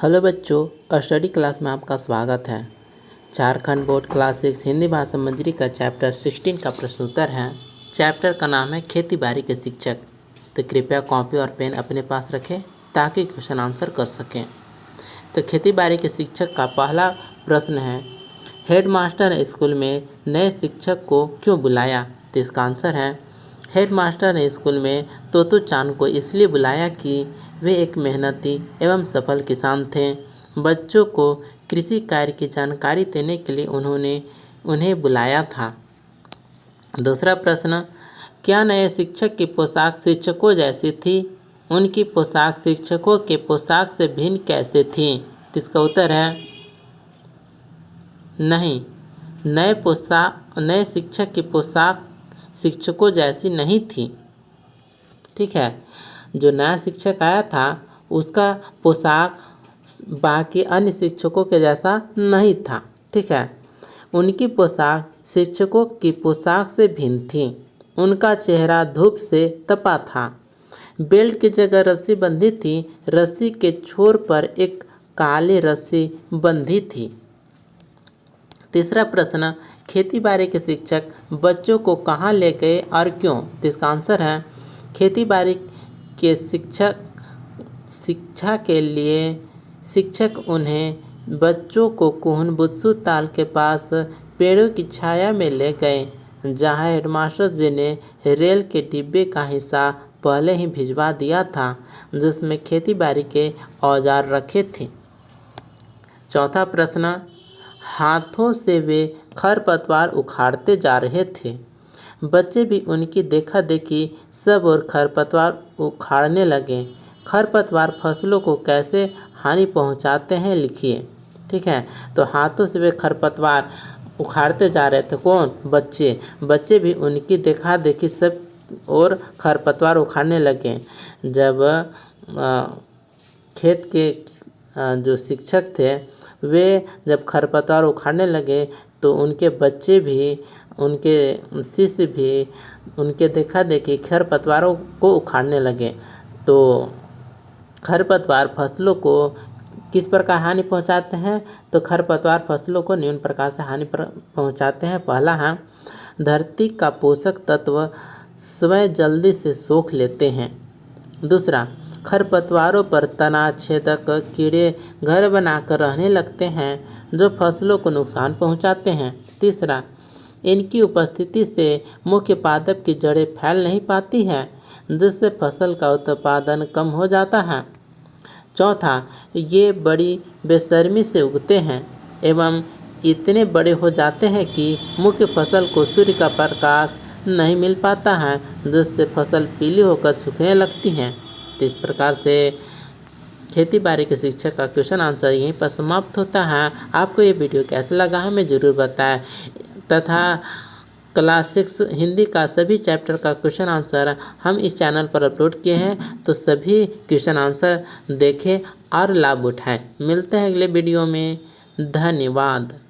Hello बच्चों, study class में आपका स्वागत है। झारखंड बोर्ड क्लास 6 हिंदी भाषा मंजरी का चैप्टर 16 का प्रश्न उत्तर है। चैप्टर का नाम है खेती बाड़ी के शिक्षक। तो कृपया कॉपी और पेन अपने पास रखें ताकि क्वेश्चन आंसर कर सकें। तो खेती बाड़ी के शिक्षक का पहला प्रश्न है, हेडमास्टर ने स्कूल में नए शिक्षक को क्यों बुलाया? तो इसका आंसर है, हेडमास्टर ने स्कूल में तोतो चांद को इसलिए बुलाया कि वे एक मेहनती एवं सफल किसान थे। बच्चों को कृषि कार्य की जानकारी देने के लिए उन्होंने उन्हें बुलाया था। दूसरा प्रश्न, क्या नए शिक्षक की पोशाक शिक्षकों जैसी थी? उनकी पोशाक शिक्षकों के पोशाक से भिन्न कैसे थी? तो इसका उत्तर है नहीं। नए शिक्षक की पोशाक शिक्षकों जैसी नहीं थी। ठीक है, जो नया शिक्षक आया था उसका पोशाक बाकी अन्य शिक्षकों के जैसा नहीं था। ठीक है, उनकी पोशाक शिक्षकों की पोशाक से भिन्न थी। उनका चेहरा धूप से तपा था। बेल्ट की जगह रस्सी बंधी थी। रस्सी के छोर पर एक काली रस्सी बंधी थी। तीसरा प्रश्न, खेती बाड़ी के शिक्षक बच्चों को कहाँ ले गए और क्यों? तो इसका आंसर है, खेती बाड़ी के शिक्षा के लिए शिक्षक उन्हें बच्चों को कुहन बुत्सु ताल के पास पेड़ों की छाया में ले गए, जहाँ हेडमास्टर जी ने रेल के डिब्बे का हिस्सा पहले ही भिजवा दिया था, जिसमें खेती बाड़ी के औजार रखे थे। चौथा प्रश्न, हाथों से वे खरपतवार उखाड़ते जा रहे थे। बच्चे भी उनकी देखा देखी सब और खरपतवार उखाड़ने लगे। खरपतवार फसलों को कैसे हानि पहुंचाते हैं, लिखिए। ठीक है, तो हाथों से वे खरपतवार उखाड़ते जा रहे थे। कौन? बच्चे भी उनकी देखा देखी सब और खरपतवार उखाड़ने लगे। जब खेत के जो शिक्षक थे वे जब खरपतवार उखाड़ने लगे तो उनके बच्चे भी, उनके शिष्य भी उनके देखा देखी खरपतवारों को उखाड़ने लगे। तो खरपतवार फसलों को किस प्रकार हानि पहुंचाते हैं? तो खरपतवार फसलों को निम्न प्रकार से हानि पहुंचाते हैं। पहला है, धरती का पोषक तत्व स्वयं जल्दी से सोख लेते हैं। दूसरा, खरपतवारों पर तना छेदक कीड़े घर बनाकर रहने लगते हैं जो फसलों को नुकसान पहुंचाते हैं। तीसरा, इनकी उपस्थिति से मुख्य पादप की जड़ें फैल नहीं पाती हैं, जिससे फसल का उत्पादन कम हो जाता है। चौथा, ये बड़ी बेशर्मी से उगते हैं एवं इतने बड़े हो जाते हैं कि मुख्य फसल को सूर्य का प्रकाश नहीं मिल पाता है, जिससे फसल पीली होकर सूखने लगती हैं। तो इस प्रकार से खेती बाड़ी के शिक्षक का क्वेश्चन आंसर यहीं पर समाप्त होता है। आपको ये वीडियो कैसा लगा हमें ज़रूर बताएं तथा क्लास 6 हिंदी का सभी चैप्टर का क्वेश्चन आंसर हम इस चैनल पर अपलोड किए हैं, तो सभी क्वेश्चन आंसर देखें और लाभ उठाएं। मिलते हैं अगले वीडियो में। धन्यवाद।